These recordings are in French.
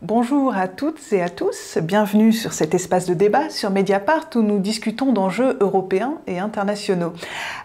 Bonjour à toutes et à tous, bienvenue sur cet espace de débat sur Mediapart où nous discutons d'enjeux européens et internationaux.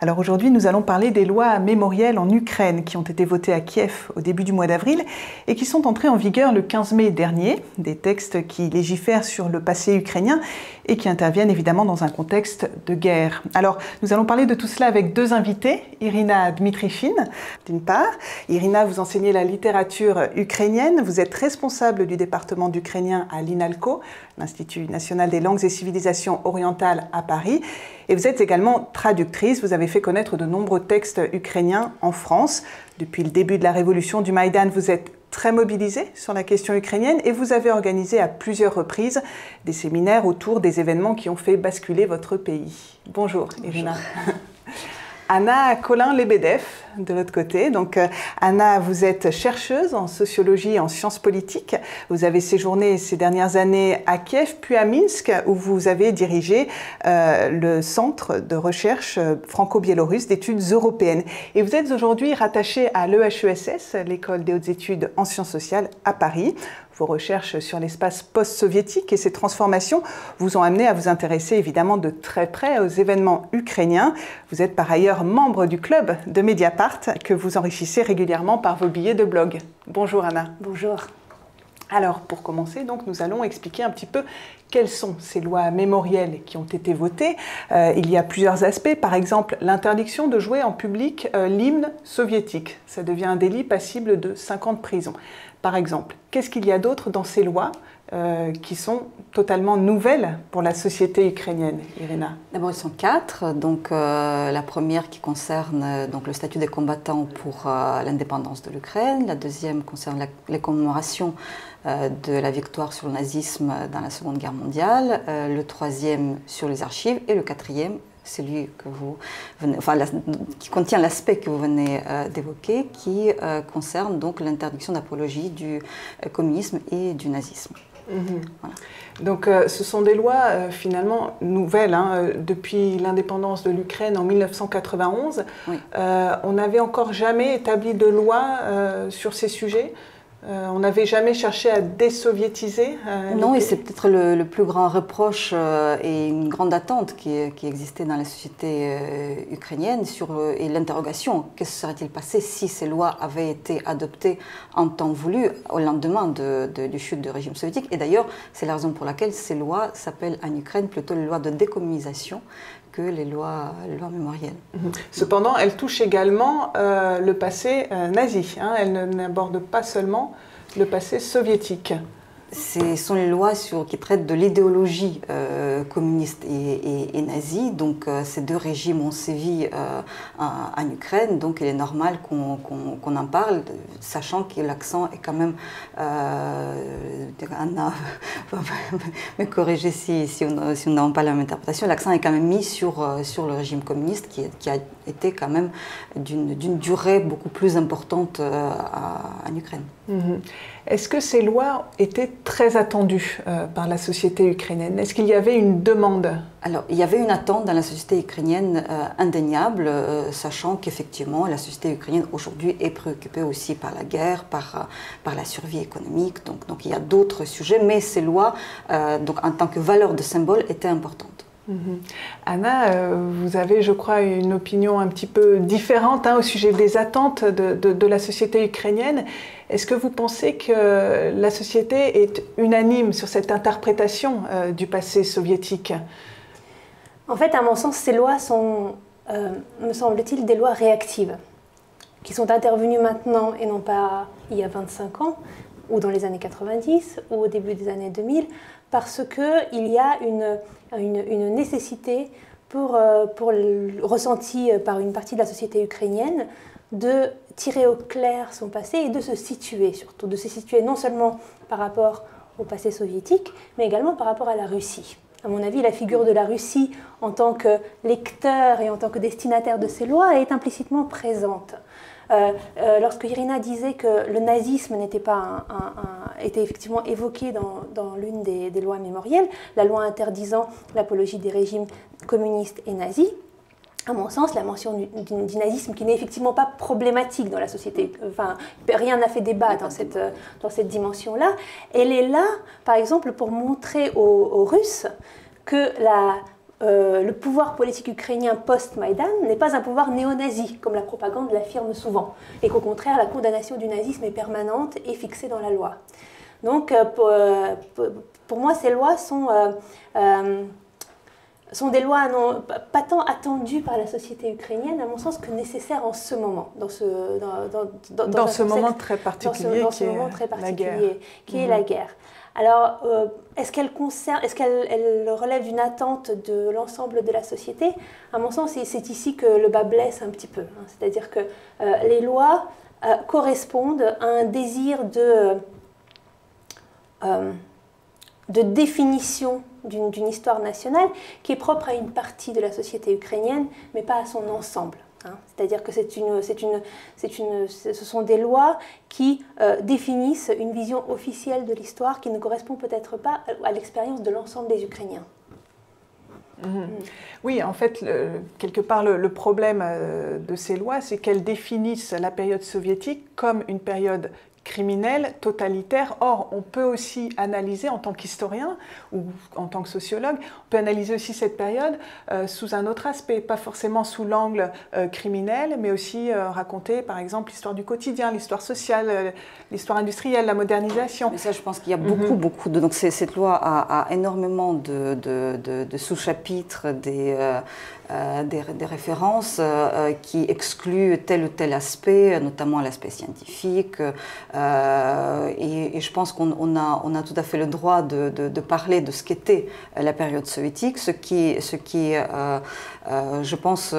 Alors aujourd'hui nous allons parler des lois mémorielles en Ukraine qui ont été votées à Kiev au début du mois d'avril et qui sont entrées en vigueur le 15 mai dernier, des textes qui légifèrent sur le passé ukrainien et qui interviennent évidemment dans un contexte de guerre. Alors nous allons parler de tout cela avec deux invités, Irina Dmitrifine d'une part. Irina, vous enseignez la littérature ukrainienne, vous êtes responsable du département d'ukrainien à l'INALCO, l'Institut national des langues et civilisations orientales à Paris. Et vous êtes également traductrice, vous avez fait connaître de nombreux textes ukrainiens en France. Depuis le début de la révolution du Maïdan, vous êtes très mobilisée sur la question ukrainienne et vous avez organisé à plusieurs reprises des séminaires autour des événements qui ont fait basculer votre pays. Bonjour Irina. Bonjour. Anna Colin-Lebedev, de l'autre côté. Donc, Anna, vous êtes chercheuse en sociologie et en sciences politiques. Vous avez séjourné ces dernières années à Kiev, puis à Minsk, où vous avez dirigé le centre de recherche franco-biélorusse d'études européennes. Et vous êtes aujourd'hui rattachée à l'EHESS, l'école des hautes études en sciences sociales à Paris. Vos recherches sur l'espace post-soviétique et ses transformations vous ont amené à vous intéresser évidemment de très près aux événements ukrainiens. Vous êtes par ailleurs membre du club de Mediapart que vous enrichissez régulièrement par vos billets de blog. Bonjour Anna. Bonjour. Alors pour commencer, donc, nous allons expliquer un petit peu quelles sont ces lois mémorielles qui ont été votées. Il y a plusieurs aspects, par exemple l'interdiction de jouer en public l'hymne soviétique. Ça devient un délit passible de 5 ans de prison. Par exemple, qu'est-ce qu'il y a d'autre dans ces lois qui sont totalement nouvelles pour la société ukrainienne, Irina? D'abord, elles sont 4. Donc, la première qui concerne donc, le statut des combattants pour l'indépendance de l'Ukraine. La deuxième concerne les commémorations de la victoire sur le nazisme dans la Seconde Guerre mondiale. Le troisième sur les archives. Et le quatrième, celui que vous venez, qui contient l'aspect que vous venez d'évoquer, qui concerne donc l'interdiction d'apologie du communisme et du nazisme. Voilà. Donc ce sont des lois finalement nouvelles. Depuis l'indépendance de l'Ukraine en 1991, oui. On n'avait encore jamais établi de loi sur ces sujets. On n'avait jamais cherché à désoviétiser Non, et c'est peut-être le plus grand reproche et une grande attente qui existait dans la société ukrainienne et l'interrogation. Que serait-il passé si ces lois avaient été adoptées en temps voulu au lendemain du chute du régime soviétique? Et d'ailleurs, c'est la raison pour laquelle ces lois s'appellent en Ukraine plutôt les lois de décommunisation que les lois mémorielles. Cependant, elles touchent également le passé nazi. Elles n'abordent pas seulement le passé soviétique. Ce sont les lois qui traitent de l'idéologie communiste et nazie. Donc, ces deux régimes ont sévi en Ukraine. Donc, il est normal qu'on en parle, sachant que l'accent est quand même... Anna va me corriger si nous n'avons pas la même interprétation. L'accent est quand même mis sur le régime communiste qui a été quand même d'une durée beaucoup plus importante en Ukraine. Est-ce que ces lois étaient très attendues par la société ukrainienne? Est-ce qu'il y avait une demande? Alors, il y avait une attente dans la société ukrainienne indéniable, sachant qu'effectivement, la société ukrainienne aujourd'hui est préoccupée aussi par la guerre, par la survie économique. Donc il y a d'autres sujets, mais ces lois, donc, en tant que valeur de symbole, étaient importantes. Anna, vous avez, je crois, une opinion un petit peu différente au sujet des attentes de la société ukrainienne. Est-ce que vous pensez que la société est unanime sur cette interprétation du passé soviétique? En fait, à mon sens, ces lois sont, me semble-t-il, des lois réactives, qui sont intervenues maintenant et non pas il y a 25 ans, ou dans les années 90, ou au début des années 2000, parce qu'il y a une nécessité ressentie par une partie de la société ukrainienne de tirer au clair son passé et de se situer, surtout de se situer non seulement par rapport au passé soviétique, mais également par rapport à la Russie. À mon avis, la figure de la Russie en tant que lecteur et en tant que destinataire de ces lois est implicitement présente. Lorsque Irina disait que le nazisme était effectivement évoqué dans l'une des lois mémorielles, la loi interdisant l'apologie des régimes communistes et nazis, à mon sens, la mention du nazisme qui n'est effectivement pas problématique dans la société, enfin, rien n'a fait débat dans cette dimension-là, elle est là, par exemple, pour montrer aux Russes que le pouvoir politique ukrainien post-Maïdan n'est pas un pouvoir néo-nazi, comme la propagande l'affirme souvent, et qu'au contraire, la condamnation du nazisme est permanente et fixée dans la loi. Donc, pour moi, ces lois sont des lois pas tant attendues par la société ukrainienne, à mon sens, que nécessaires en ce moment, dans ce moment très particulier qui est la guerre. Alors, est-ce qu'elle relève d'une attente de l'ensemble de la société? À mon sens, c'est ici que le bas blesse un petit peu. Hein. C'est-à-dire que les lois correspondent à un désir de définition d'une histoire nationale qui est propre à une partie de la société ukrainienne, mais pas à son ensemble. Hein. C'est-à-dire que ce sont des lois qui définissent une vision officielle de l'histoire qui ne correspond peut-être pas à l'expérience de l'ensemble des Ukrainiens. Oui, en fait, quelque part, le problème de ces lois, c'est qu'elles définissent la période soviétique comme une période criminelle, totalitaire. Or, on peut aussi analyser, en tant qu'historien ou en tant que sociologue, on peut analyser aussi cette période sous un autre aspect, pas forcément sous l'angle criminel, mais aussi raconter, par exemple, l'histoire du quotidien, l'histoire sociale, l'histoire industrielle, la modernisation. Mais ça, je pense qu'il y a beaucoup de... Donc, cette loi a énormément de sous-chapitres, des références qui excluent tel ou tel aspect, notamment l'aspect scientifique. Et je pense qu'on a tout à fait le droit de parler de ce qu'était la période soviétique. Ce qui je pense,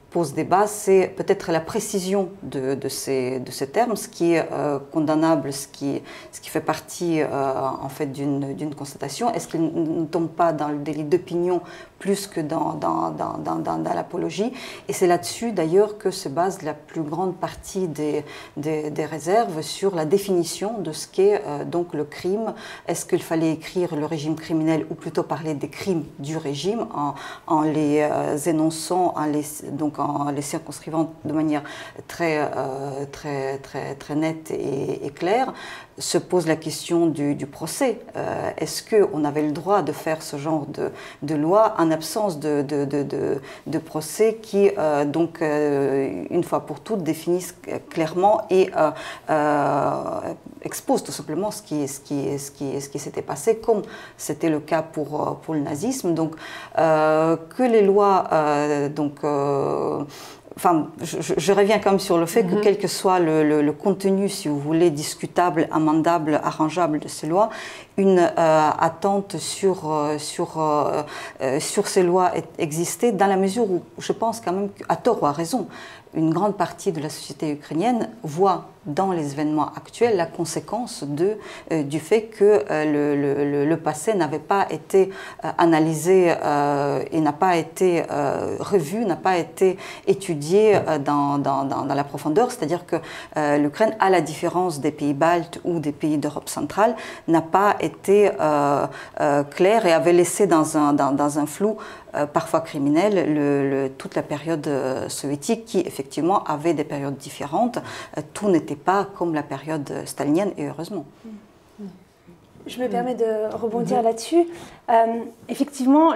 pose débat, c'est peut-être la précision de ces termes, ce qui est condamnable, ce qui fait partie en fait d'une constatation. Est-ce qu'il ne tombe pas dans le délit d'opinion plus que dans l'apologie? Et c'est là-dessus d'ailleurs que se base la plus grande partie des réserves sur la définition de ce qu'est donc le crime. Est-ce qu'il fallait écrire le régime criminel ou plutôt parler des crimes du régime en les énonçant, en les circonscrivant de manière très nette et claire? Se pose la question du procès. Est-ce qu'on avait le droit de faire ce genre de loi en absence de procès qui, une fois pour toutes, définissent clairement et exposent tout simplement ce qui s'était passé, comme c'était le cas pour le nazisme. Donc, que les lois... Enfin, je reviens quand même sur le fait que quel que soit le contenu, si vous voulez, discutable, amendable, arrangeable de ces lois, une attente sur ces lois existait dans la mesure où je pense quand même, à tort ou à raison, une grande partie de la société ukrainienne voit dans les événements actuels la conséquence du fait que le passé n'avait pas été analysé et n'a pas été revu, n'a pas été étudié dans la profondeur. C'est-à-dire que l'Ukraine, à la différence des pays baltes ou des pays d'Europe centrale, n'a pas été claire et avait laissé dans un flou parfois criminel toute la période soviétique qui effectivement avait des périodes différentes. Tout n'était pas comme la période stalinienne et heureusement. Je me permets de rebondir là-dessus. Effectivement,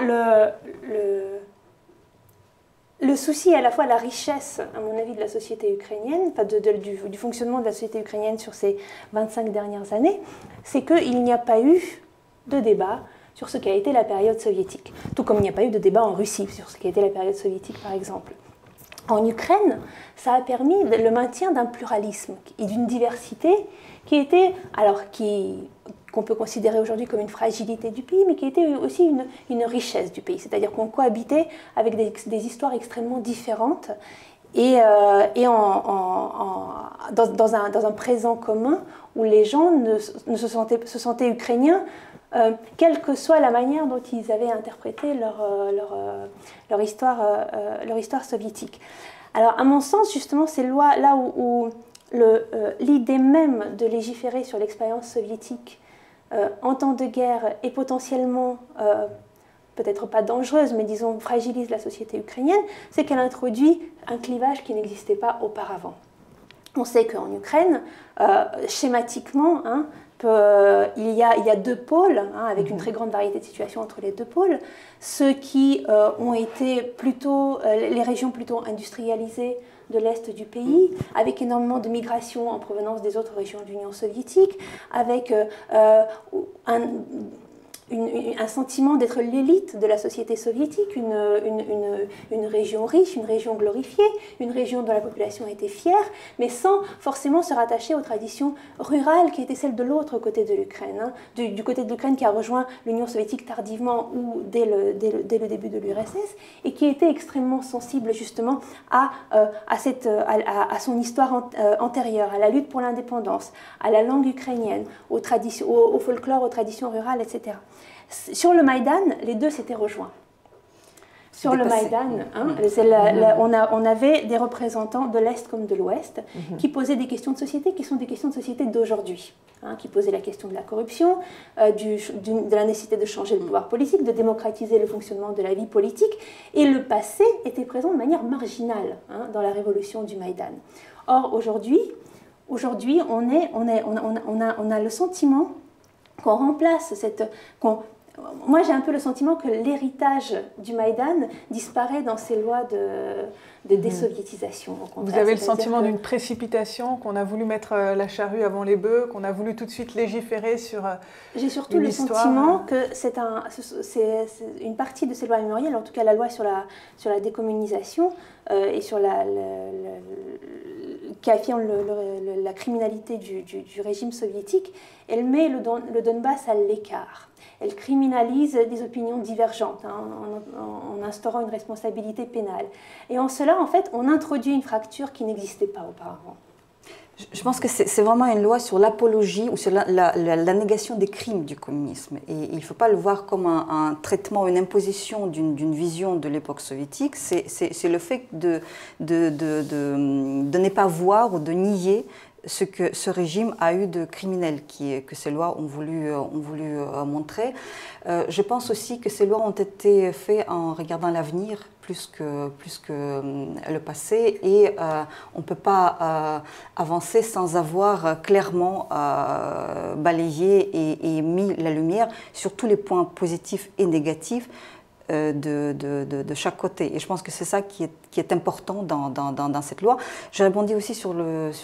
le souci, à la fois la richesse, à mon avis, de la société ukrainienne, enfin du fonctionnement de la société ukrainienne sur ces 25 dernières années, c'est qu'il n'y a pas eu de débat sur ce qu'a été la période soviétique. Tout comme il n'y a pas eu de débat en Russie sur ce qu'a été la période soviétique, par exemple. En Ukraine, ça a permis le maintien d'un pluralisme et d'une diversité qui était, qu'on peut considérer aujourd'hui comme une fragilité du pays, mais qui était aussi une richesse du pays. C'est-à-dire qu'on cohabitait avec des histoires extrêmement différentes et dans un présent commun où les gens se sentaient ukrainiens, quelle que soit la manière dont ils avaient interprété leur histoire soviétique. Alors, à mon sens, justement, ces lois, là où l'idée même de légiférer sur l'expérience soviétique en temps de guerre est potentiellement peut-être pas dangereuse, mais disons fragilise la société ukrainienne, c'est qu'elle introduit un clivage qui n'existait pas auparavant. On sait qu'en Ukraine, schématiquement, il y a deux pôles, avec une très grande variété de situations entre les deux pôles. Ceux qui ont été plutôt, les régions plutôt industrialisées de l'Est du pays, avec énormément de migration en provenance des autres régions de l'Union soviétique, avec un sentiment d'être l'élite de la société soviétique, une région riche, une région glorifiée, une région dont la population était fière, mais sans forcément se rattacher aux traditions rurales qui étaient celles de l'autre côté de l'Ukraine, du côté de l'Ukraine qui a rejoint l'Union soviétique tardivement ou dès le début de l'URSS, et qui était extrêmement sensible justement à son histoire antérieure, à la lutte pour l'indépendance, à la langue ukrainienne, au folklore, aux traditions rurales, etc. Sur le Maïdan, les deux s'étaient rejoints. Sur le Maïdan, on avait des représentants de l'Est comme de l'Ouest qui posaient des questions de société qui sont des questions de société d'aujourd'hui, qui posaient la question de la corruption, de la nécessité de changer le pouvoir politique, de démocratiser le fonctionnement de la vie politique. Et le passé était présent de manière marginale dans la révolution du Maïdan. Or, aujourd'hui, on a le sentiment qu'on remplace moi, j'ai un peu le sentiment que l'héritage du Maïdan disparaît dans ces lois de désoviétisation. Vous avez le sentiment d'une précipitation, qu'on a voulu mettre la charrue avant les bœufs, qu'on a voulu tout de suite légiférer sur J'ai surtout le sentiment que c'est une partie de ces lois mémorielles, en tout cas la loi sur la décommunisation et sur qui affirme la criminalité du régime soviétique, elle met le Donbass à l'écart. Elle criminalise des opinions divergentes en instaurant une responsabilité pénale. Et en cela, en fait, on introduit une fracture qui n'existait pas auparavant. Je pense que c'est vraiment une loi sur l'apologie ou sur la négation des crimes du communisme. Et il ne faut pas le voir comme un traitement, une imposition d'une vision de l'époque soviétique. C'est le fait de ne pas voir ou de nier ce que ce régime a eu de criminel, que ces lois ont voulu montrer. Je pense aussi que ces lois ont été faites en regardant l'avenir plus que le passé, et on ne peut pas avancer sans avoir clairement balayé et mis la lumière sur tous les points positifs et négatifs de chaque côté. Et je pense que c'est ça qui est important dans cette loi. Je répondis aussi sur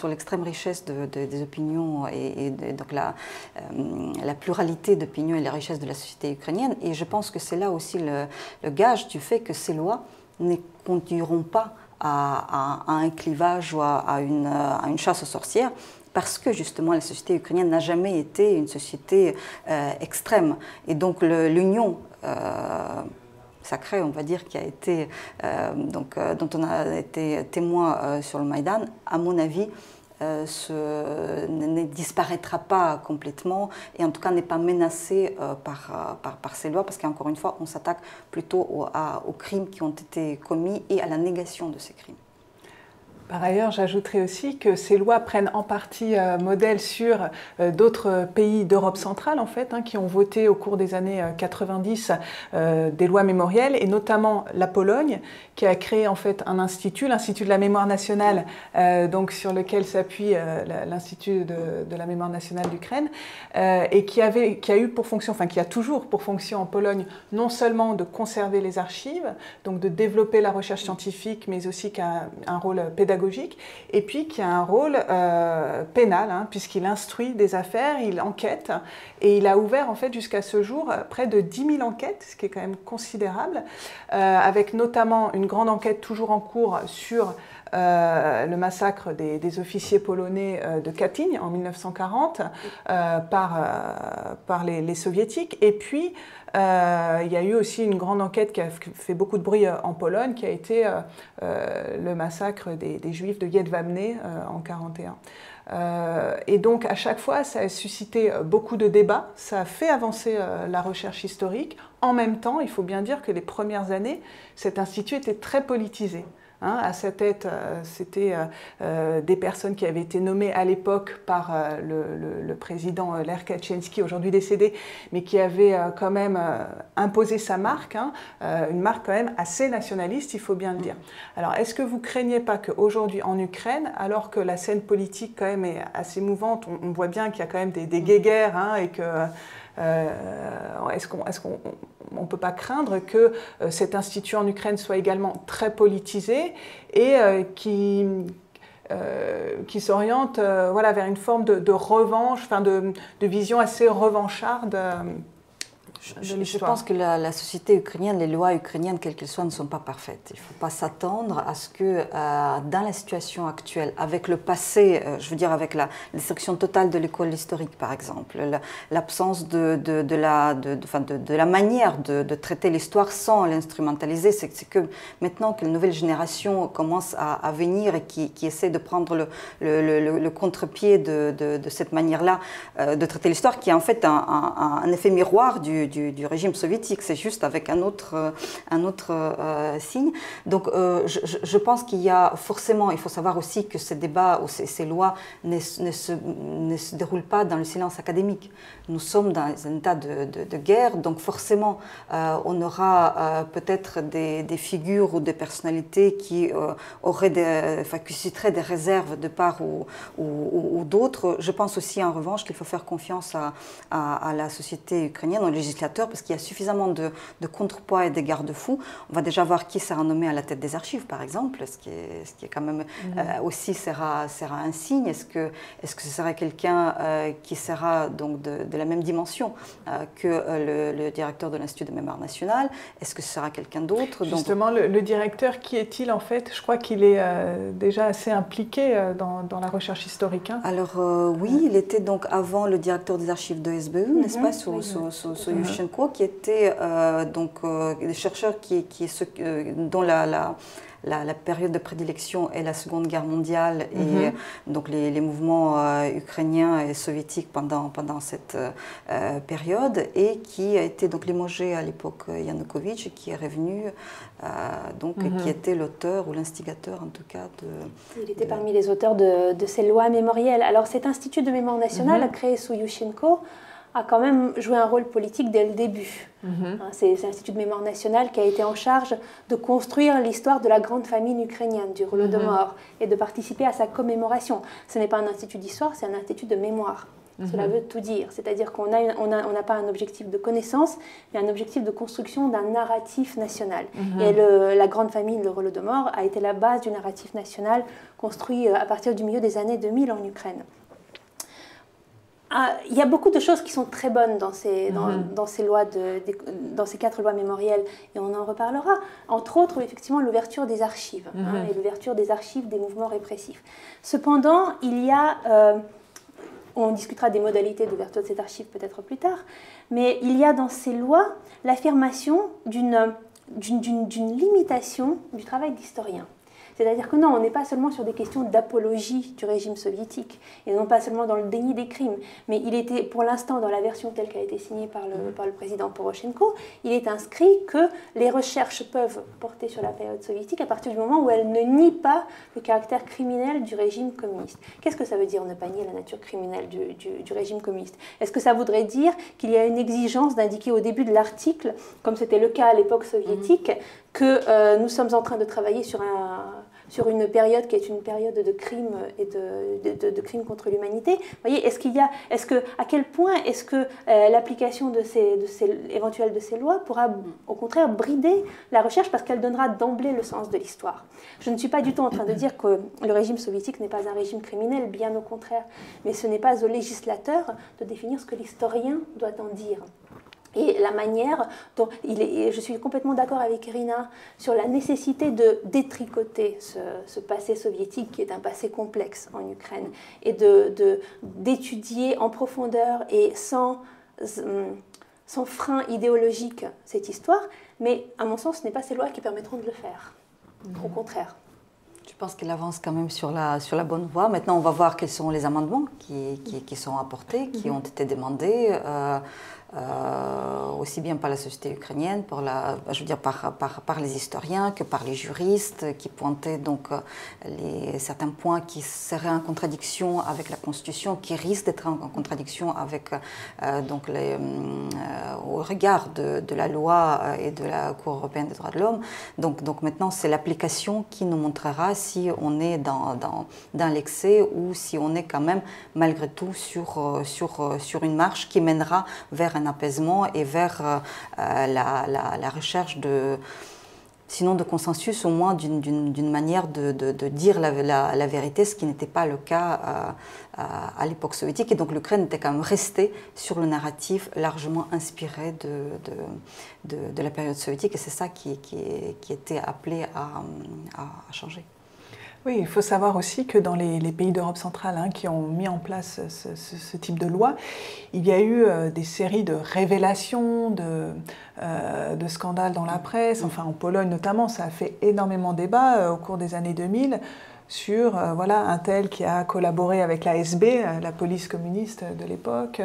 l'extrême richesse des opinions et donc la pluralité d'opinions et la richesse de la société ukrainienne. Et je pense que c'est là aussi le gage du fait que ces lois ne conduiront pas à un clivage ou à une chasse aux sorcières, parce que justement la société ukrainienne n'a jamais été une société extrême. Et donc l'union sacrée, on va dire, qui a été, dont on a été témoin sur le Maïdan, à mon avis, ne disparaîtra pas complètement, et en tout cas n'est pas menacée par ces lois, parce qu'encore une fois, on s'attaque plutôt aux crimes qui ont été commis et à la négation de ces crimes. Par ailleurs, j'ajouterai aussi que ces lois prennent en partie modèle sur d'autres pays d'Europe centrale, en fait, qui ont voté au cours des années 90 des lois mémorielles, et notamment la Pologne, qui a créé en fait un institut, l'Institut de la mémoire nationale, donc sur lequel s'appuie l'Institut de la mémoire nationale d'Ukraine, et qui a eu pour fonction, enfin qui a toujours pour fonction en Pologne, non seulement de conserver les archives, donc de développer la recherche scientifique, mais aussi qui a un rôle pédagogique, et puis qui a un rôle pénal, puisqu'il instruit des affaires, il enquête, et il a ouvert en fait jusqu'à ce jour près de 10 000 enquêtes, ce qui est quand même considérable, avec notamment une grande enquête toujours en cours sur le massacre des officiers polonais de Katyń en 1940 par les soviétiques. Et puis il y a eu aussi une grande enquête qui a fait beaucoup de bruit en Pologne, qui a été le massacre des Juifs de Jedwabne en 1941. Et donc à chaque fois ça a suscité beaucoup de débats, ça a fait avancer la recherche historique. En même temps, il faut bien dire que les premières années, cet institut était très politisé. À sa tête, c'était des personnes qui avaient été nommées à l'époque par le président Lech Kaczynski, aujourd'hui décédé, mais qui avait quand même imposé sa marque, une marque quand même assez nationaliste, il faut bien le dire. Alors, est-ce que vous craignez pas qu'aujourd'hui en Ukraine, alors que la scène politique quand même est assez mouvante, on voit bien qu'il y a quand même des guéguerres et que est-ce qu'on ne peut pas craindre que cet institut en Ukraine soit également très politisé et qui s'oriente vers une forme de revanche, de vision assez revancharde Je pense que la société ukrainienne, les lois ukrainiennes, quelles qu'elles soient, ne sont pas parfaites. Il ne faut pas s'attendre à ce que, dans la situation actuelle, avec le passé, je veux dire avec la destruction totale de l'école historique, par exemple, l'absence de la manière de traiter l'histoire sans l'instrumentaliser, c'est que maintenant que la nouvelle génération commence à venir et qui essaie de prendre le contre-pied de cette manière-là de traiter l'histoire, qui est en fait un effet miroir du régime soviétique, c'est juste avec un autre signe. Donc je pense qu'il y a forcément, il faut savoir aussi que ces débats ou ces lois ne se déroulent pas dans le silence académique. Nous sommes dans un état de guerre, donc forcément on aura peut-être des figures ou des personnalités qui susciteraient des réserves de part ou d'autre. Je pense aussi en revanche qu'il faut faire confiance à la société ukrainienne, aux législateurs, parce qu'il y a suffisamment de contrepoids et de garde-fous. On va déjà voir qui sera nommé à la tête des archives, par exemple, ce qui est quand même aussi sera un signe. Est-ce que ce sera quelqu'un qui sera donc de la même dimension que le directeur de l'Institut de mémoire nationale? Est-ce que ce sera quelqu'un d'autre? Justement, le directeur, qui est-il en fait? Je crois qu'il est déjà assez impliqué dans la recherche historique. Alors oui, il était donc avant le directeur des archives de SBU, n'est-ce pas, sous Yushchenko, qui était des chercheurs dont la période de prédilection est la Seconde Guerre mondiale et donc les mouvements ukrainiens et soviétiques pendant cette période, et qui a été donc limogé à l'époque Yanukovych, et qui est revenu qui était l'auteur ou l'instigateur en tout cas Il était parmi les auteurs de ces lois mémorielles. Alors cet institut de mémoire nationale créé sous Yushchenko a quand même joué un rôle politique dès le début. C'est l'Institut de mémoire nationale qui a été en charge de construire l'histoire de la grande famine ukrainienne, du Holodomor, et de participer à sa commémoration. Ce n'est pas un institut d'histoire, c'est un institut de mémoire. Cela veut tout dire. C'est-à-dire qu'on n'a pas un objectif de connaissance, mais un objectif de construction d'un narratif national. Et la grande famine, le Holodomor, a été la base du narratif national construit à partir du milieu des années 2000 en Ukraine. Il y a beaucoup de choses qui sont très bonnes dans ces lois dans ces 4 lois mémorielles, et on en reparlera. Entre autres, effectivement, l'ouverture des archives et l'ouverture des archives des mouvements répressifs. Cependant, il y a, on discutera des modalités d'ouverture de ces archives peut-être plus tard, mais il y a dans ces lois l'affirmation d'une limitation du travail d'historien. C'est-à-dire que non, on n'est pas seulement sur des questions d'apologie du régime soviétique, et non pas seulement dans le déni des crimes, mais il était, pour l'instant, dans la version telle qu'elle a été signée par le président Poroshenko, il est inscrit que les recherches peuvent porter sur la période soviétique à partir du moment où elles ne nient pas le caractère criminel du régime communiste. Qu'est-ce que ça veut dire, ne pas nier la nature criminelle du régime communiste? Est-ce que ça voudrait dire qu'il y a une exigence d'indiquer au début de l'article, comme c'était le cas à l'époque soviétique, que nous sommes en train de travailler sur une période qui est une période de crimes et de crimes contre l'humanité? Vous voyez, à quel point est-ce que l'application éventuelle de ces lois pourra au contraire brider la recherche, parce qu'elle donnera d'emblée le sens de l'histoire? Je ne suis pas du tout en train de dire que le régime soviétique n'est pas un régime criminel, bien au contraire, mais ce n'est pas au législateur de définir ce que l'historien doit en dire. Et la manière dont je suis complètement d'accord avec Irina sur la nécessité de détricoter ce passé soviétique, qui est un passé complexe en Ukraine, et d'étudier en profondeur et sans frein idéologique cette histoire. Mais à mon sens, ce n'est pas ces lois qui permettront de le faire. Au contraire. Je pense qu'elle avance quand même sur la bonne voie. Maintenant, on va voir quels sont les amendements qui sont apportés, qui ont été demandés. aussi bien par la société ukrainienne, je veux dire par les historiens que par les juristes qui pointaient donc certains points qui seraient en contradiction avec la Constitution, qui risquent d'être en contradiction avec donc au regard de la loi et de la Cour européenne des droits de l'homme. Donc maintenant, c'est l'application qui nous montrera si on est dans l'excès ou si on est quand même malgré tout sur une marche qui mènera vers un apaisement et vers la recherche sinon de consensus, au moins d'une manière de dire la vérité, ce qui n'était pas le cas à l'époque soviétique. Et donc l'Ukraine était quand même restée sur le narratif largement inspiré de la période soviétique, et c'est ça qui était appelé à changer. Oui, il faut savoir aussi que dans les pays d'Europe centrale qui ont mis en place ce type de loi, il y a eu des séries de révélations, de scandales dans la presse. Enfin, en Pologne notamment, ça a fait énormément débat au cours des années 2000 sur voilà, un tel qui a collaboré avec la SB, la police communiste de l'époque.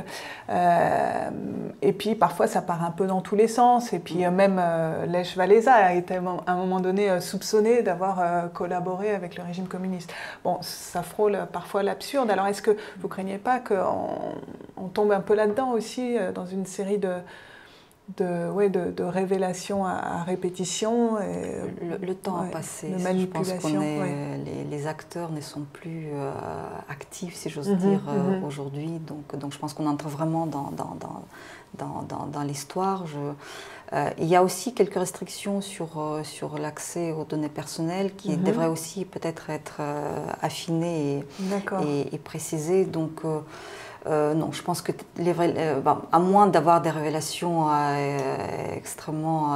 Et puis parfois ça part un peu dans tous les sens. Et puis même Lech Walesa a été à un moment donné soupçonné d'avoir collaboré avec le régime communiste. Bon, ça frôle parfois l'absurde. Alors est-ce que vous ne craignez pas qu'on tombe un peu là-dedans aussi, dans une série de révélations à répétition le temps a passé. Je pense les acteurs ne sont plus actifs, si j'ose dire, aujourd'hui. Donc je pense qu'on entre vraiment dans l'histoire. Il y a aussi quelques restrictions sur l'accès aux données personnelles qui devraient aussi peut-être être affinées et précisées. Donc non, je pense que à moins d'avoir des révélations extrêmement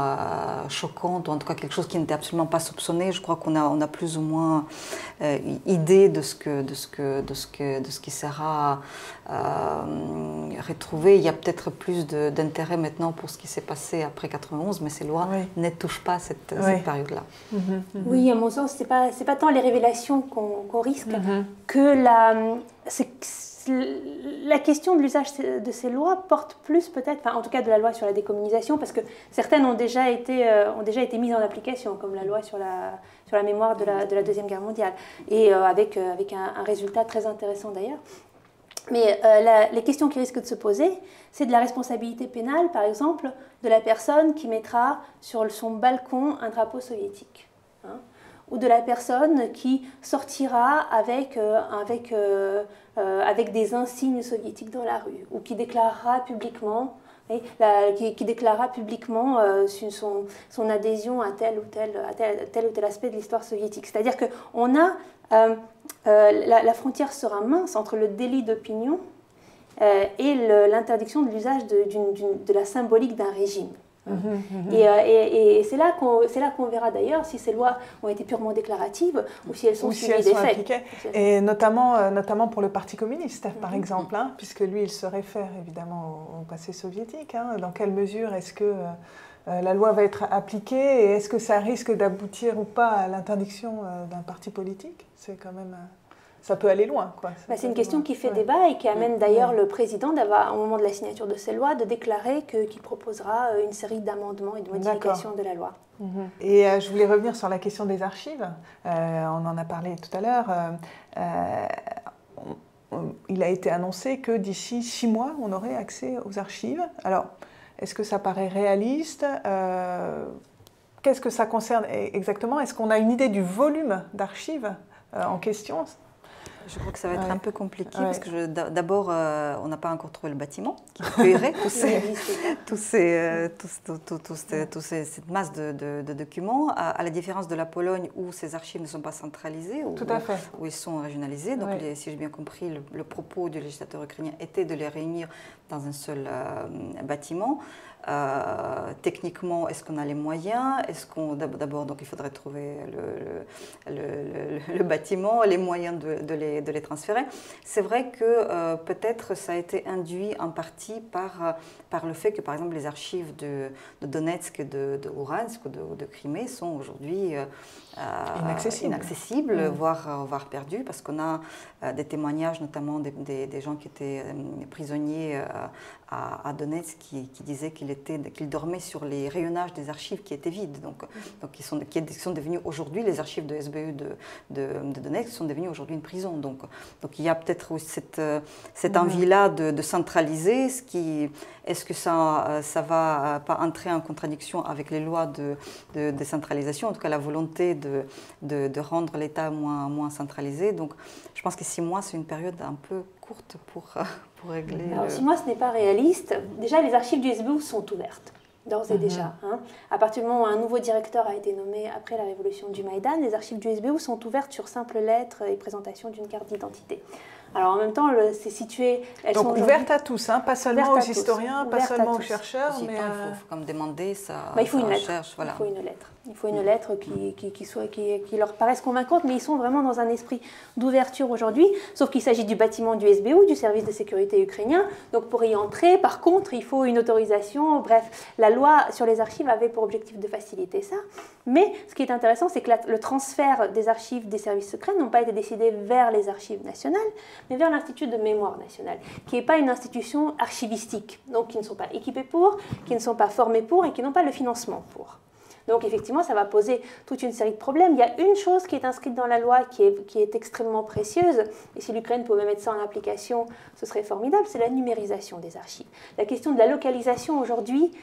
choquantes, ou en tout cas quelque chose qui n'était absolument pas soupçonné, je crois qu'on a plus ou moins idée de ce qui sera retrouvé. Il y a peut-être plus d'intérêt maintenant pour ce qui s'est passé après 91, mais ces lois ne touchent pas cette période-là. Oui, à mon sens, c'est pas tant les révélations qu'on risque que la question de l'usage de ces lois porte plus peut-être, enfin en tout cas de la loi sur la décommunisation, parce que certaines ont déjà été mises en application, comme la loi sur la mémoire de la Deuxième Guerre mondiale, et avec un résultat très intéressant d'ailleurs. Mais les questions qui risquent de se poser, c'est de la responsabilité pénale, par exemple, de la personne qui mettra sur son balcon un drapeau soviétique. Ou de la personne qui sortira avec des insignes soviétiques dans la rue, ou qui déclarera publiquement, son adhésion à tel ou tel aspect de l'histoire soviétique. C'est-à-dire qu'on a la frontière sera mince entre le délit d'opinion et l'interdiction de l'usage de la symbolique d'un régime. Et c'est là qu'on verra d'ailleurs si ces lois ont été purement déclaratives ou si elles sont suivies des faits. Et notamment pour le Parti communiste, par exemple, puisque lui, il se réfère évidemment au passé soviétique. Dans quelle mesure est-ce que la loi va être appliquée et est-ce que ça risque d'aboutir ou pas à l'interdiction d'un parti politique? C'est quand même... Ça peut aller loin, quoi. C'est une question qui fait débat et qui amène d'ailleurs le président, au moment de la signature de ces lois, de déclarer qu'il proposera une série d'amendements et de modifications de la loi. Et je voulais revenir sur la question des archives. On en a parlé tout à l'heure. Il a été annoncé que d'ici 6 mois, on aurait accès aux archives. Alors, est-ce que ça paraît réaliste? Qu'est-ce que ça concerne exactement? Est-ce qu'on a une idée du volume d'archives en question? Je crois que ça va être un peu compliqué parce que d'abord, on n'a pas encore trouvé le bâtiment qui accueillerait cette masse de documents, à la différence de la Pologne où ces archives ne sont pas centralisées, où ils sont régionalisés. Donc, si j'ai bien compris, le propos du législateur ukrainien était de les réunir dans un seul bâtiment. techniquement, est-ce qu'on a les moyens? D'abord, donc il faudrait trouver le bâtiment, les moyens de les transférer. C'est vrai que peut-être ça a été induit en partie par le fait que, par exemple, les archives de Donetsk, de Luhansk ou de Crimée sont aujourd'hui inaccessibles, voire perdues, parce qu'on a des témoignages, notamment des gens qui étaient prisonniers à Donetsk, qui disaient qu'ils dormaient sur les rayonnages des archives qui étaient vides. Donc qui sont devenus aujourd'hui, les archives de SBU de Donetsk sont devenues aujourd'hui une prison. Donc il y a peut-être aussi cette envie-là de centraliser. Est-ce que ça va pas entrer en contradiction avec les lois de décentralisation, en tout cas la volonté de rendre l'État moins centralisé. Donc je pense que 6 mois, c'est une période un peu courte pour régler. Alors 6 mois, ce n'est pas réaliste. Déjà, les archives du SBU sont ouvertes. D'ores et déjà. À partir du moment où un nouveau directeur a été nommé après la révolution du Maïdan, les archives du SBU sont ouvertes sur simple lettre et présentation d'une carte d'identité. Alors en même temps, c'est situé... Donc ouvertes à tous, pas seulement aux historiens, pas seulement aux chercheurs, mais... Il faut comme demander ça. Il faut une lettre. Voilà. Il faut une lettre. Il faut une lettre qui leur paraisse convaincante, mais ils sont vraiment dans un esprit d'ouverture aujourd'hui, sauf qu'il s'agit du bâtiment du SBU, du service de sécurité ukrainien. Donc pour y entrer, par contre, il faut une autorisation. Bref, la loi sur les archives avait pour objectif de faciliter ça. Mais ce qui est intéressant, c'est que le transfert des archives des services secrets n'ont pas été décidés vers les archives nationales, mais vers l'Institut de mémoire nationale, qui n'est pas une institution archivistique, donc qui ne sont pas équipés pour, qui ne sont pas formés pour et qui n'ont pas le financement pour. Donc effectivement, ça va poser toute une série de problèmes. Il y a une chose qui est inscrite dans la loi qui est extrêmement précieuse, et si l'Ukraine pouvait mettre ça en application, ce serait formidable, c'est la numérisation des archives. La question de la localisation aujourd'hui,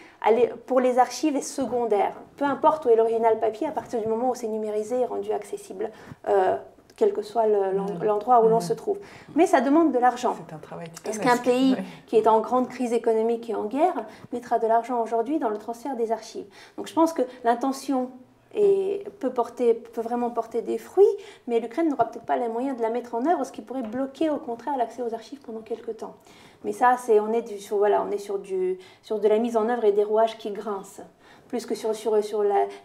pour les archives, est secondaire. Peu importe où est l'original papier, à partir du moment où c'est numérisé et rendu accessible, quel que soit l'endroit où l'on se trouve. Mais ça demande de l'argent. C'est un travail titanesque. Est-ce qu'un pays qui est en grande crise économique et en guerre mettra de l'argent aujourd'hui dans le transfert des archives? Donc je pense que l'intention peut vraiment porter des fruits, mais l'Ukraine n'aura peut-être pas les moyens de la mettre en œuvre, ce qui pourrait bloquer au contraire l'accès aux archives pendant quelques temps. Mais ça, on est sur de la mise en œuvre et des rouages qui grincent, plus que sur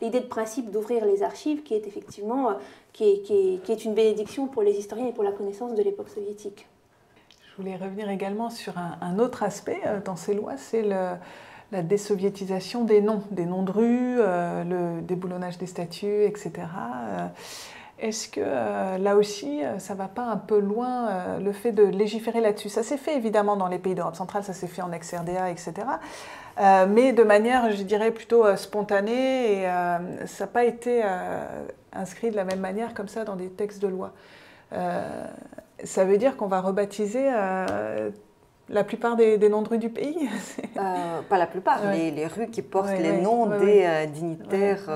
l'idée de principe d'ouvrir les archives, qui est effectivement qui est une bénédiction pour les historiens et pour la connaissance de l'époque soviétique. Je voulais revenir également sur un autre aspect dans ces lois, c'est la désoviétisation des noms de rues, le déboulonnage des statues, etc. Est-ce que là aussi, ça ne va pas un peu loin, le fait de légiférer là-dessus? Ça s'est fait évidemment dans les pays d'Europe centrale, ça s'est fait en ex-RDA, etc. Mais de manière, je dirais, plutôt spontanée, et ça n'a pas été inscrit de la même manière comme ça dans des textes de loi. Ça veut dire qu'on va rebaptiser la plupart des noms de rues du pays? Pas la plupart, les rues qui portent les noms des dignitaires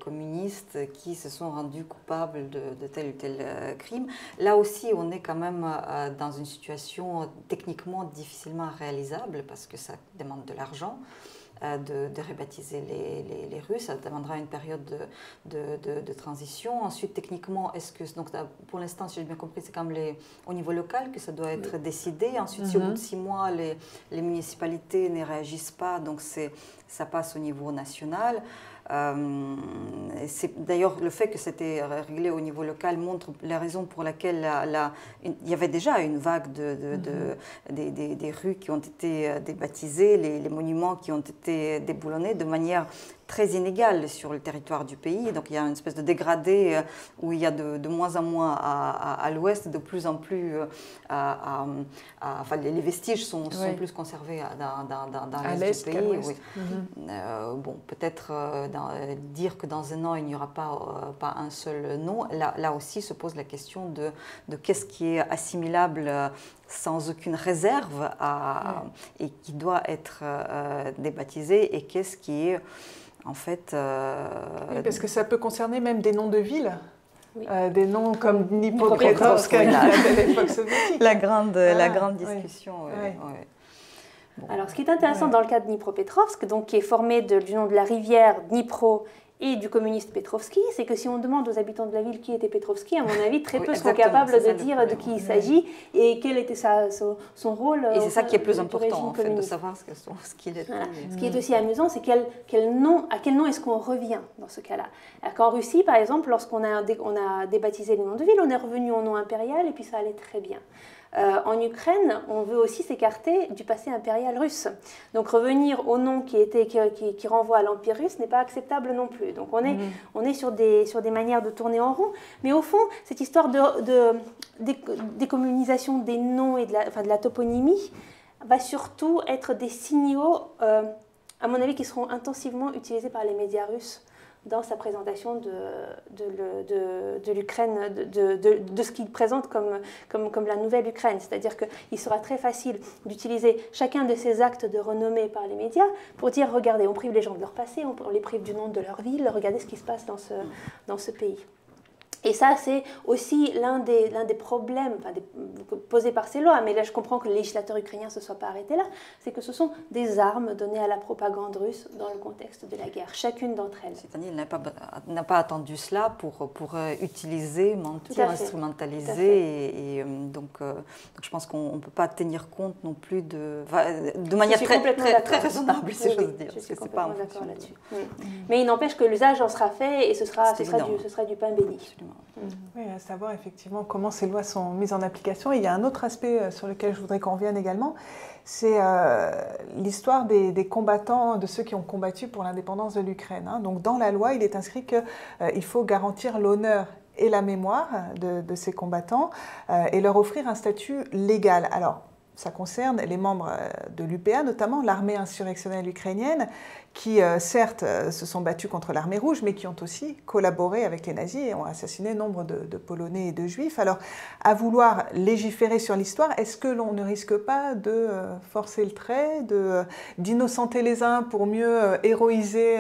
communistes qui se sont rendus coupables de tel ou tel crime. Là aussi, on est quand même dans une situation techniquement difficilement réalisable parce que ça demande de l'argent. De rebaptiser les rues, ça demandera une période de transition. Ensuite, techniquement, est-ce que donc pour l'instant, si j'ai bien compris, c'est comme au niveau local que ça doit être décidé. Ensuite, si au bout de 6 mois, les municipalités ne réagissent pas, donc ça passe au niveau national. C'est d'ailleurs le fait que c'était réglé au niveau local montre la raison pour laquelle il y avait déjà une vague des rues qui ont été débaptisées, les monuments qui ont été déboulonnés de manière très inégale sur le territoire du pays. Donc il y a une espèce de dégradé où il y a de moins en moins à l'ouest, de plus en plus enfin, les vestiges sont plus conservés dans l'est du pays. Oui. Bon, peut-être dire que dans un an il n'y aura pas un seul nom. Là aussi se pose la question de qu'est-ce qui est assimilable sans aucune réserve et qui doit être débaptisé et qu'est-ce qui est en fait... Oui, parce que ça peut concerner même des noms de villes. Oui. Des noms comme Dnipropetrovsk à l'époque soviétique. La grande discussion. Bon. Alors, ce qui est intéressant dans le cas de Dnipropetrovsk, donc, qui est formé du nom de la rivière Dnipro et du communiste Petrovski, c'est que si on demande aux habitants de la ville qui était Petrovski, à mon avis, très peu Oui, seront capables de dire problème. de qui il s'agit et quel était son rôle. Et c'est ça qui est plus important, en fait, de communiste. savoir ce qu'il était. Voilà. Ce qui est aussi amusant, c'est à quel nom est-ce qu'on revient dans ce cas-là. En Russie, par exemple, lorsqu'on a débaptisé les noms de villes, on est revenu au nom impérial et puis ça allait très bien. En Ukraine, on veut aussi s'écarter du passé impérial russe. Donc revenir au nom qui renvoie à l'Empire russe n'est pas acceptable non plus. Donc on est sur des manières de tourner en rond. Mais au fond, cette histoire de décommunisation des noms et de la toponymie va surtout être des signaux, à mon avis, qui seront intensivement utilisés par les médias russes dans sa présentation de l'Ukraine, de ce qu'il présente comme la nouvelle Ukraine. C'est-à-dire qu'il sera très facile d'utiliser chacun de ces actes de renommée par les médias pour dire, regardez, on prive les gens de leur passé, on les prive du nom de leur ville, regardez ce qui se passe dans ce pays. Et ça, c'est aussi l'un des problèmes posés par ces lois. Mais là, je comprends que le législateur ukrainien ne se soit pas arrêté là. C'est que ce sont des armes données à la propagande russe dans le contexte de la guerre, chacune d'entre elles. C'est-à-dire qu'il n'a pas attendu cela pour utiliser, mentir, instrumentaliser. Et donc, je pense qu'on ne peut pas tenir compte non plus de manière très raisonnable, si j'ose dire. Je suis complètement d'accord là-dessus. Mais il n'empêche que l'usage en sera fait et ce sera du pain béni. Absolument. Oui, à savoir effectivement comment ces lois sont mises en application. Et il y a un autre aspect sur lequel je voudrais qu'on revienne également, c'est l'histoire des combattants, de ceux qui ont combattu pour l'indépendance de l'Ukraine. Donc dans la loi, il est inscrit qu'il faut garantir l'honneur et la mémoire de ces combattants et leur offrir un statut légal. Alors, ça concerne les membres de l'UPA, notamment l'armée insurrectionnelle ukrainienne, qui certes se sont battus contre l'armée rouge, mais qui ont aussi collaboré avec les nazis et ont assassiné nombre de Polonais et de Juifs. Alors, à vouloir légiférer sur l'histoire, est-ce que l'on ne risque pas de forcer le trait, d'innocenter les uns pour mieux héroïser,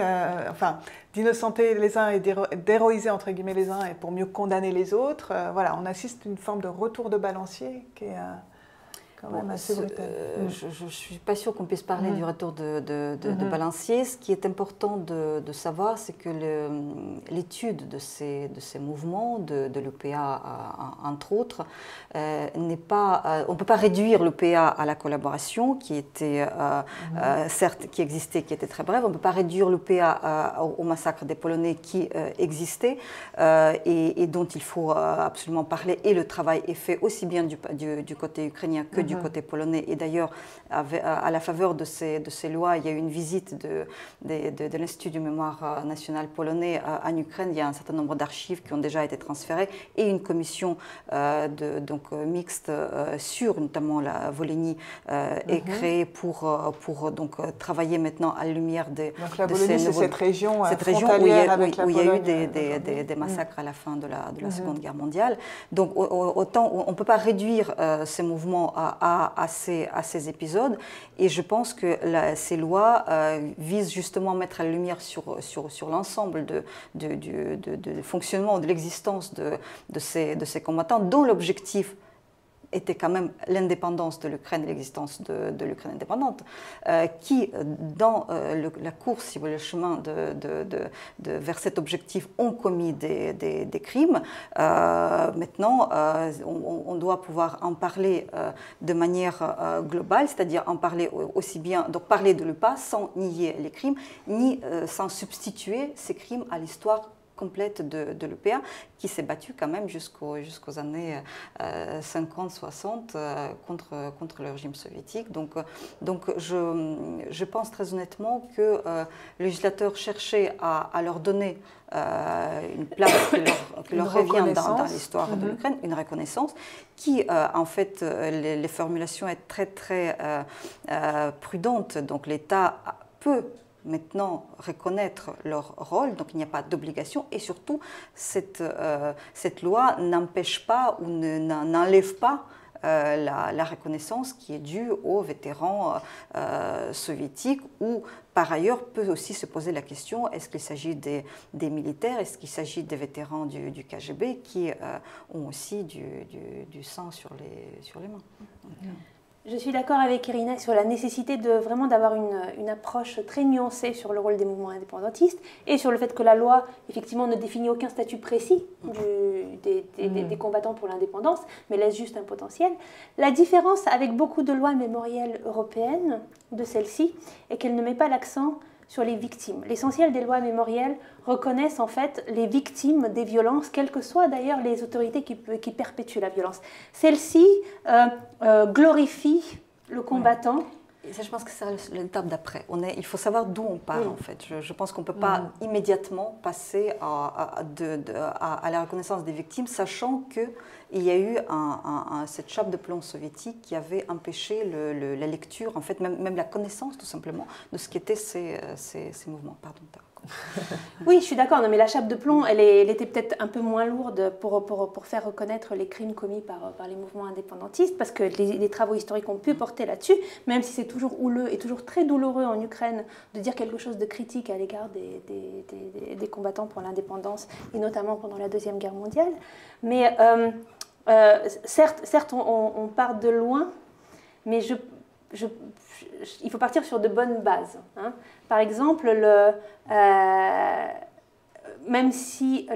d'innocenter les uns et d'héroïser entre guillemets les uns et pour mieux condamner les autres? Voilà, on assiste à une forme de retour de balancier qui est quand même assez brutal. Je ne suis pas sûre qu'on puisse parler du retour de balancier. Ce qui est important de savoir, c'est que l'étude de ces mouvements, de l'UPA entre autres, n'est pas... on ne peut pas réduire l'UPA à la collaboration, qui était, certes, qui existait, qui était très brève. On ne peut pas réduire l'UPA au massacre des Polonais qui existait et dont il faut absolument parler. Et le travail est fait aussi bien du côté ukrainien que du côté polonais. Et d'ailleurs, à la faveur de ces lois, il y a eu une visite de l'Institut de mémoire nationale polonais en Ukraine. Il y a un certain nombre d'archives qui ont déjà été transférées et une commission mixte sur notamment la Volhynie est créée pour travailler maintenant à la lumière donc la Volhynie, c'est cette région où il y a eu des massacres à la fin de la Seconde Guerre mondiale. Donc autant on ne peut pas réduire ces mouvements à ces épisodes, et je pense que ces lois visent justement à mettre la lumière sur l'ensemble du fonctionnement, de l'existence de ces combattants, dont l'objectif était quand même l'indépendance de l'Ukraine, l'existence de l'Ukraine indépendante, qui, dans la course, si vous voulez, le chemin vers cet objectif, ont commis des crimes. Maintenant, on doit pouvoir en parler de manière globale, c'est-à-dire en parler aussi bien, donc parler de l'UPA sans nier les crimes, ni sans substituer ces crimes à l'histoire complète de l'UPA, qui s'est battue quand même jusqu'aux années 50-60 contre le régime soviétique. Donc je pense très honnêtement que le législateur cherchait à leur donner une place qui leur revient dans l'histoire de l'Ukraine, une reconnaissance qui, en fait, les formulations sont très très prudentes. Donc l'État peut maintenant reconnaître leur rôle, donc il n'y a pas d'obligation, et surtout cette loi n'empêche pas ou n'enlève pas la reconnaissance qui est due aux vétérans soviétiques, ou par ailleurs peut aussi se poser la question, est-ce qu'il s'agit des militaires, est-ce qu'il s'agit des vétérans du KGB qui ont aussi du sang sur les mains. Je suis d'accord avec Irina sur la nécessité de vraiment d'avoir une approche très nuancée sur le rôle des mouvements indépendantistes et sur le fait que la loi, effectivement, ne définit aucun statut précis des combattants pour l'indépendance, mais laisse juste un potentiel. La différence avec beaucoup de lois mémorielles européennes de celle-ci est qu'elle ne met pas l'accent sur les victimes. L'essentiel des lois mémorielles reconnaissent en fait les victimes des violences, quelles que soient d'ailleurs les autorités qui perpétuent la violence. Celle-ci glorifie le combattant. Et ça, je pense que c'est l'étape d'après. Il faut savoir d'où on part, en fait. Je pense qu'on ne peut pas immédiatement passer à la reconnaissance des victimes, sachant qu'il y a eu cette chape de plomb soviétique qui avait empêché la lecture, en fait, même la connaissance, tout simplement, de ce qu'étaient ces mouvements. Pardon. Oui, je suis d'accord, mais la chape de plomb, elle était peut-être un peu moins lourde pour faire reconnaître les crimes commis par les mouvements indépendantistes, parce que les travaux historiques ont pu porter là-dessus, même si c'est toujours houleux et toujours très douloureux en Ukraine de dire quelque chose de critique à l'égard des combattants pour l'indépendance, et notamment pendant la Deuxième Guerre mondiale. Mais certes on part de loin, mais il faut partir sur de bonnes bases. Hein. Par exemple, même si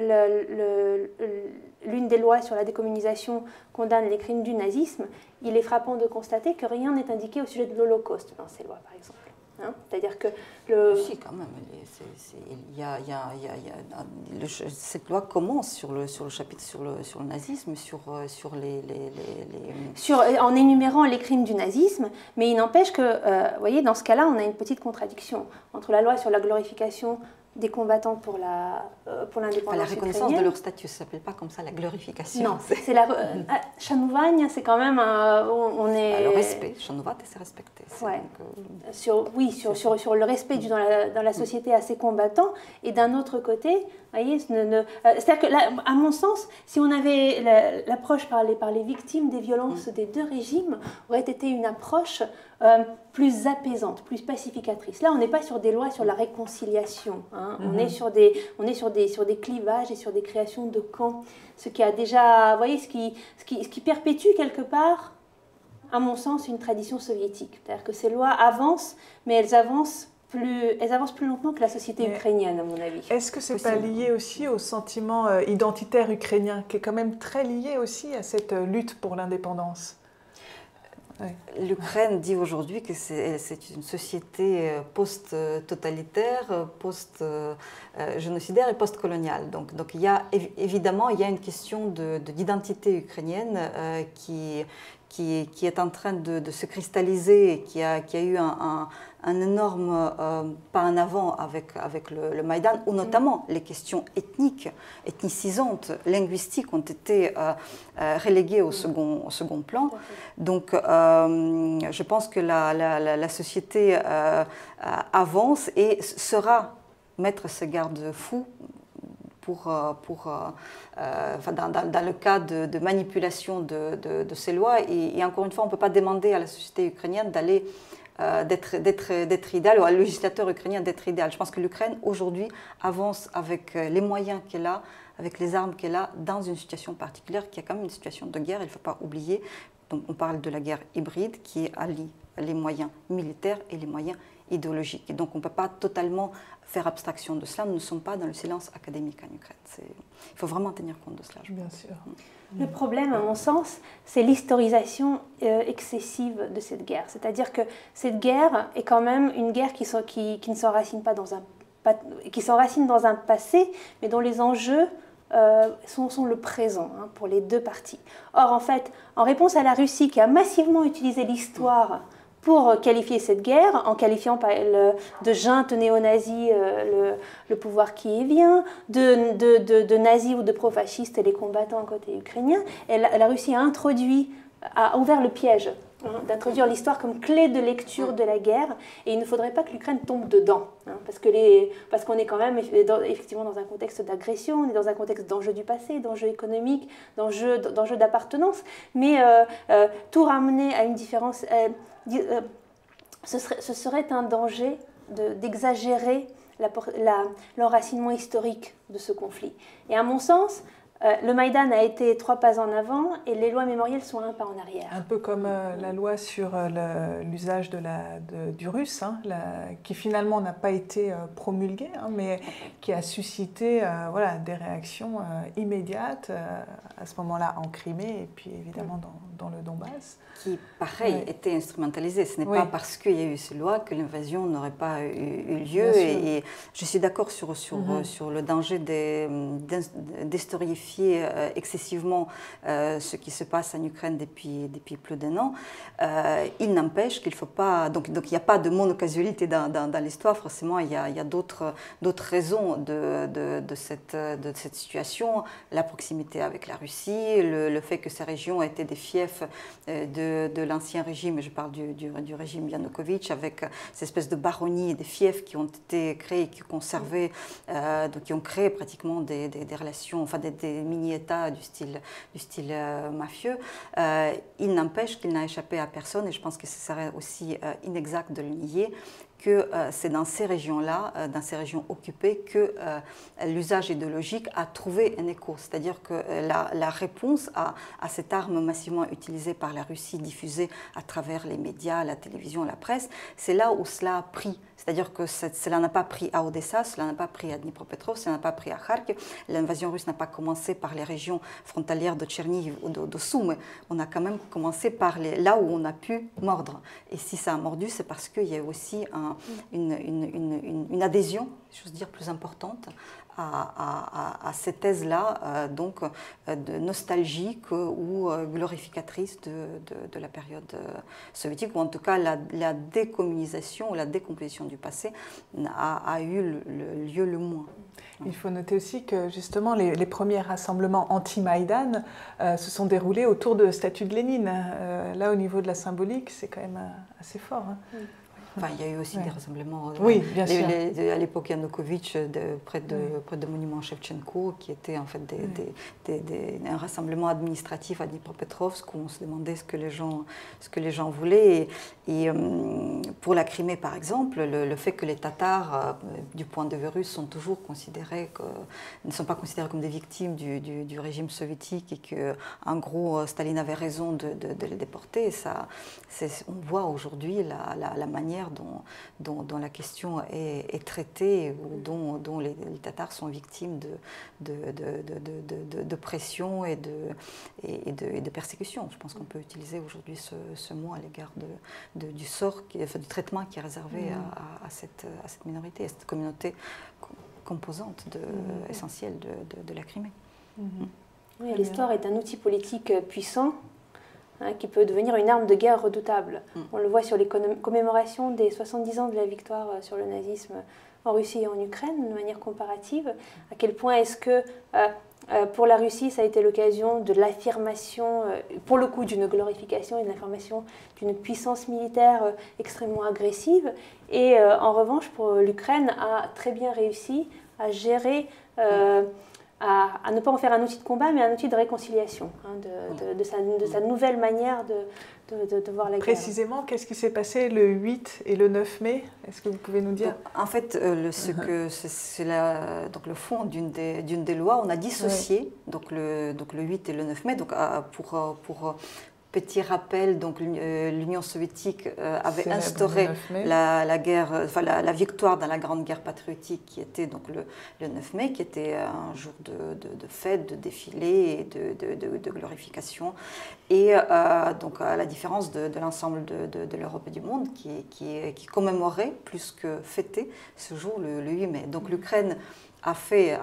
l'une des lois sur la décommunisation condamne les crimes du nazisme, il est frappant de constater que rien n'est indiqué au sujet de l'Holocauste dans ces lois, par exemple. Hein, c'est-à-dire que Si, quand même. Cette loi commence sur le chapitre sur le nazisme, en énumérant les crimes du nazisme, mais il n'empêche que, vous voyez, dans ce cas-là, on a une petite contradiction entre la loi sur la glorification des combattants pour l'indépendance. La reconnaissance de leur statut, ça ne s'appelle pas comme ça la glorification. Non, c'est la Szanowanie, c'est quand même on est le respect. Szanować, c'est respecter. Ouais. Sur le respect dans la société à ses combattants, et d'un autre côté, voyez, c'est-à-dire que là, à mon sens, si on avait l'approche par les victimes des violences des deux régimes, aurait été une approche plus apaisante, plus pacificatrice. Là, on n'est pas sur des lois sur la réconciliation. Hein. On est sur des clivages et sur des créations de camps. Ce qui a déjà, vous voyez, ce qui perpétue quelque part, à mon sens, une tradition soviétique. C'est-à-dire que ces lois avancent, mais elles avancent plus lentement que la société ukrainienne, à mon avis. Est-ce que ce n'est pas lié aussi au sentiment identitaire ukrainien, qui est quand même très lié aussi à cette lutte pour l'indépendance? Ouais. L'Ukraine dit aujourd'hui que c'est une société post-totalitaire, post-génocidaire et post-coloniale. Donc évidemment, il y a une question d'identité ukrainienne qui est en train de se cristalliser et qui a eu un énorme pas en avant avec le Maïdan, où notamment les questions ethnicisantes, linguistiques ont été reléguées au second plan. Donc je pense que la société avance et saura mettre ses garde-fous dans le cas de manipulation de ces lois. Et encore une fois, on ne peut pas demander à la société ukrainienne d'être idéale, ou à le législateur ukrainien d'être idéal. Je pense que l'Ukraine, aujourd'hui, avance avec les moyens qu'elle a, avec les armes qu'elle a, dans une situation particulière, qui est quand même une situation de guerre, il ne faut pas oublier. Donc, on parle de la guerre hybride, qui allie les moyens militaires et les moyens idéologiques. Et donc, on ne peut pas totalement faire abstraction de cela. Nous ne sommes pas dans le silence académique en Ukraine. Il faut vraiment tenir compte de cela. Bien sûr. Le problème, à mon sens, c'est l'historisation excessive de cette guerre. C'est-à-dire que cette guerre est quand même une guerre qui ne s'enracine pas qui s'enracine dans un passé, mais dont les enjeux sont le présent, hein, pour les deux parties. Or, en fait, en réponse à la Russie qui a massivement utilisé l'histoire pour qualifier cette guerre, en qualifiant de junte néo-nazie le pouvoir kievien, de nazis ou de pro-fascistes les combattants côté ukrainien, et la Russie a ouvert le piège, hein, d'introduire l'histoire comme clé de lecture de la guerre, et il ne faudrait pas que l'Ukraine tombe dedans, hein, parce qu'on est quand même effectivement dans un contexte d'agression, on est dans un contexte d'enjeux du passé, d'enjeux économiques, d'enjeux d'appartenance, mais tout ramener à une différence... ce serait un danger d'exagérer l'enracinement historique de ce conflit. Et à mon sens, le Maïdan a été 3 pas en avant et les lois mémorielles sont 1 pas en arrière. Un peu comme la loi sur l'usage du russe, hein, qui finalement n'a pas été promulguée, hein, mais qui a suscité voilà, des réactions immédiates à ce moment-là en Crimée et puis évidemment dans le Donbass. Qui, pareil, était instrumentalisée. Ce n'est pas parce qu'il y a eu ces lois que l'invasion n'aurait pas eu lieu. Et je suis d'accord sur le danger d'historifier excessivement ce qui se passe en Ukraine depuis plus d'1 an. Il n'empêche qu'il ne faut pas... Donc il n'y a pas de monocausalité dans l'histoire. Forcément, il y a d'autres raisons de cette situation. La proximité avec la Russie, le fait que ces régions étaient des fiefs de l'ancien régime, je parle du régime Yanukovych, avec ces espèces de baronnies et des fiefs qui ont été créés, qui conservaient, donc qui ont créé pratiquement des relations, enfin des mini-États du style mafieux. Il n'empêche qu'il n'a échappé à personne, et je pense que ce serait aussi inexact de le nier, que c'est dans ces régions-là, dans ces régions occupées, que l'usage idéologique a trouvé un écho. C'est-à-dire que la réponse à cette arme massivement utilisée par la Russie, diffusée à travers les médias, la télévision, la presse, c'est là où cela a pris. C'est-à-dire que cela n'a pas pris à Odessa, cela n'a pas pris à Dnipropetrovsk, cela n'a pas pris à Kharkiv. L'invasion russe n'a pas commencé par les régions frontalières de Tchernihiv ou de Soumy. On a quand même commencé par là où on a pu mordre. Et si ça a mordu, c'est parce qu'il y a aussi une adhésion, j'ose dire, plus importante à ces thèses-là, donc de nostalgique ou glorificatrice de la période soviétique, ou en tout cas la décommunisation ou la décomposition du passé a eu lieu le moins. Il faut noter aussi que justement les premiers rassemblements anti-Maïdan se sont déroulés autour de statues de Lénine. Là, au niveau de la symbolique, c'est quand même assez fort. Hein. Enfin, il y a eu aussi des rassemblements. Oui, bien sûr. À l'époque Yanukovych, près de monuments Shevchenko, qui était en fait un rassemblement administratif à Dnipropetrovsk, où on se demandait ce que les gens voulaient. Et pour la Crimée, par exemple, le fait que les Tatars, du point de vue russe, sont toujours ne sont pas considérés comme des victimes du régime soviétique, et que, en gros, Staline avait raison de les déporter. On voit aujourd'hui la manière dont la question est traitée, ou dont les Tatars sont victimes de pression et de persécution. Je pense qu'on peut utiliser aujourd'hui ce mot à l'égard du sort, du traitement qui est réservé à cette minorité, à cette communauté composante essentielle de la Crimée. Oui, l'histoire est un outil politique puissant, qui peut devenir une arme de guerre redoutable. On le voit sur les commémorations des 70 ans de la victoire sur le nazisme en Russie et en Ukraine, de manière comparative. À quel point est-ce que, pour la Russie, ça a été l'occasion de l'affirmation, pour le coup, d'une glorification et de l'affirmation d'une puissance militaire extrêmement agressive. Et en revanche, pour l'Ukraine, a très bien réussi à gérer... à ne pas en faire un outil de combat, mais un outil de réconciliation, de sa nouvelle manière de voir la guerre. Précisément, qu'est-ce qui s'est passé le 8 et le 9 mai? Est-ce que vous pouvez nous dire? Donc, en fait, c'est le fond d'une des lois. On a dissocié donc le 8 et le 9 mai. Donc, pour petit rappel, donc l'Union soviétique avait instauré la guerre, enfin la victoire dans la Grande Guerre patriotique, qui était donc le 9 mai, qui était un jour de fête, de défilé et de glorification. Et donc à la différence de l'ensemble de l'Europe et du monde, qui commémorait plus que fêtait ce jour, le 8 mai. Donc l'Ukraine a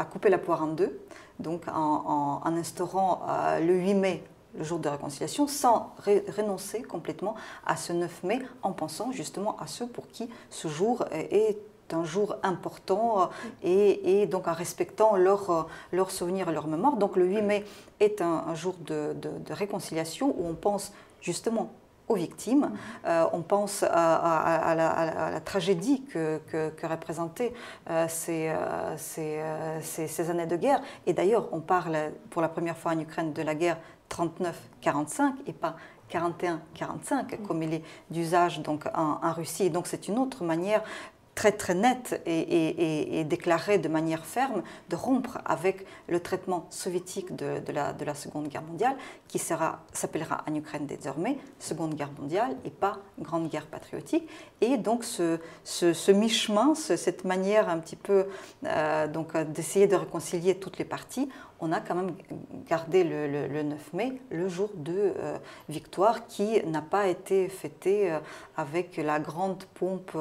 coupé la poire en deux, donc en instaurant le 8 mai, le jour de réconciliation, sans renoncer complètement à ce 9 mai, en pensant justement à ceux pour qui ce jour est un jour important, et donc en respectant leurs souvenirs et leur mémoire. Donc le 8 mai est un jour de réconciliation, où on pense justement aux victimes, on pense à la tragédie que représentaient ces années de guerre. Et d'ailleurs, on parle pour la première fois en Ukraine de la guerre 39-45 et pas 41-45, comme il est d'usage donc en Russie. Donc c'est une autre manière très net et déclaré de manière ferme de rompre avec le traitement soviétique de la Seconde Guerre mondiale, qui s'appellera en Ukraine désormais Seconde Guerre mondiale et pas Grande Guerre patriotique. Et donc ce mi-chemin, cette manière un petit peu d'essayer de réconcilier toutes les parties, on a quand même gardé le 9 mai, le jour de victoire, qui n'a pas été fêté avec la grande pompe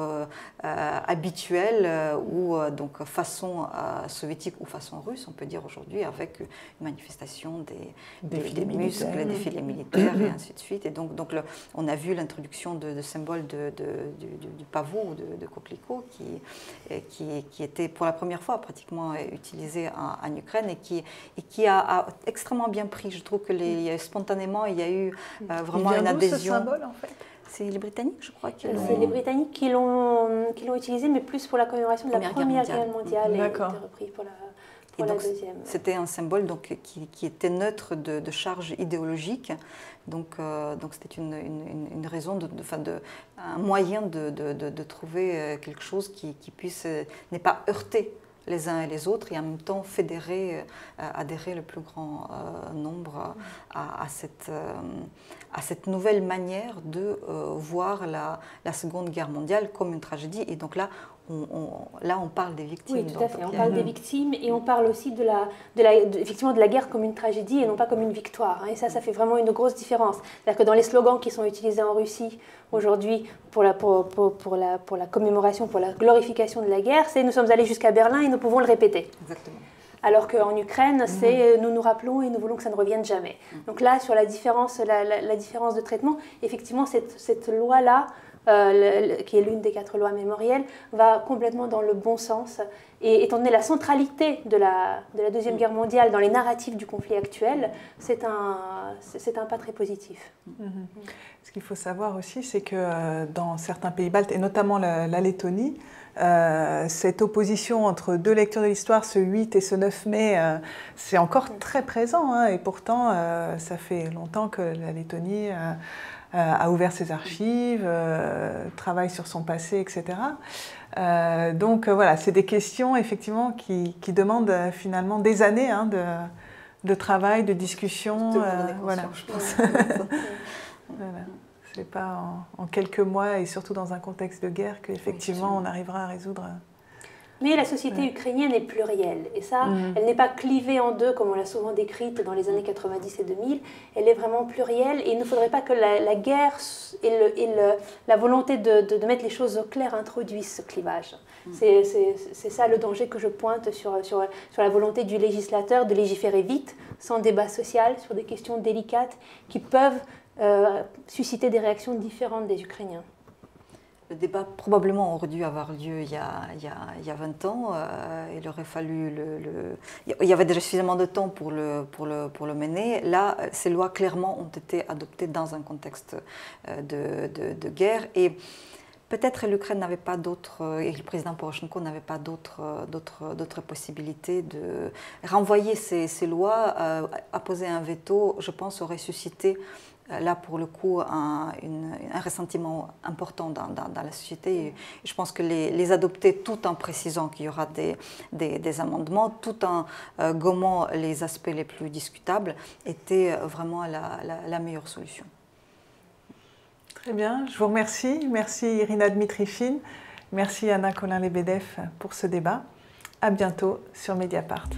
habituelle ou donc façon soviétique ou façon russe, on peut dire aujourd'hui, avec une manifestation des muscles, des défilés militaires et ainsi de suite. Et donc on a vu l'introduction de symboles du pavot ou de coquelicot qui était pour la première fois pratiquement utilisé en Ukraine et qui a extrêmement bien pris. Je trouve que spontanément, il y a eu vraiment une adhésion. Ce symbole, en fait? C'est les Britanniques, je crois. C'est les Britanniques qui l'ont utilisé, mais plus pour la commémoration de la Première Guerre mondiale. Et a été repris pour la deuxième. C'était un symbole qui était neutre de charge idéologique. Donc c'était une raison, un moyen de trouver quelque chose qui puisse n'est pas heurter les uns et les autres et en même temps adhérer le plus grand nombre à cette nouvelle manière de voir la Seconde Guerre mondiale comme une tragédie. Et donc là, on parle des victimes. Oui, tout à fait. On parle des victimes et on parle aussi effectivement de la guerre comme une tragédie et non pas comme une victoire. Et ça fait vraiment une grosse différence. C'est-à-dire que dans les slogans qui sont utilisés en Russie aujourd'hui pour la commémoration, pour la glorification de la guerre, c'est « nous sommes allés jusqu'à Berlin et nous pouvons le répéter ». Exactement. Alors qu'en Ukraine, c'est « nous nous rappelons et nous voulons que ça ne revienne jamais ». Donc là, sur la différence de traitement, effectivement, cette loi-là, qui est l'une des 4 lois mémorielles, va complètement dans le bon sens. Et étant donné la centralité de la Deuxième Guerre mondiale dans les narratifs du conflit actuel, c'est un pas très positif. Ce qu'il faut savoir aussi, c'est que dans certains pays baltes, et notamment la Lettonie, cette opposition entre deux lectures de l'histoire, ce 8 et ce 9 mai, c'est encore très présent. Hein, et pourtant, ça fait longtemps que la Lettonie a ouvert ses archives, travaille sur son passé, etc. Donc voilà, c'est des questions effectivement qui demandent finalement des années de travail, de discussion. Voilà, je pense. Voilà. C'est pas en quelques mois et surtout dans un contexte de guerre qu'effectivement on arrivera à résoudre. Mais la société ukrainienne est plurielle et ça, elle n'est pas clivée en deux comme on l'a souvent décrite dans les années 90 et 2000. Elle est vraiment plurielle et il ne faudrait pas que la guerre et la volonté de mettre les choses au clair introduisent ce clivage. C'est ça le danger que je pointe sur la volonté du législateur de légiférer vite, sans débat social, sur des questions délicates qui peuvent susciter des réactions différentes des Ukrainiens. Le débat probablement aurait dû avoir lieu il y a 20 ans. Il aurait fallu il y avait déjà suffisamment de temps pour le mener. Là, ces lois clairement ont été adoptées dans un contexte de guerre et peut-être l'Ukraine n'avait pas d'autres, et le président Poroshenko n'avait pas d'autres possibilités de renvoyer ces lois, apposer un veto, je pense, aurait suscité là pour le coup un ressentiment important dans la société. Et je pense que les adopter tout en précisant qu'il y aura des amendements, tout en gommant les aspects les plus discutables, était vraiment la meilleure solution. Très bien, je vous remercie. Merci Irina Dmitrifine, merci Anna Colin-Lebedev pour ce débat. À bientôt sur Mediapart.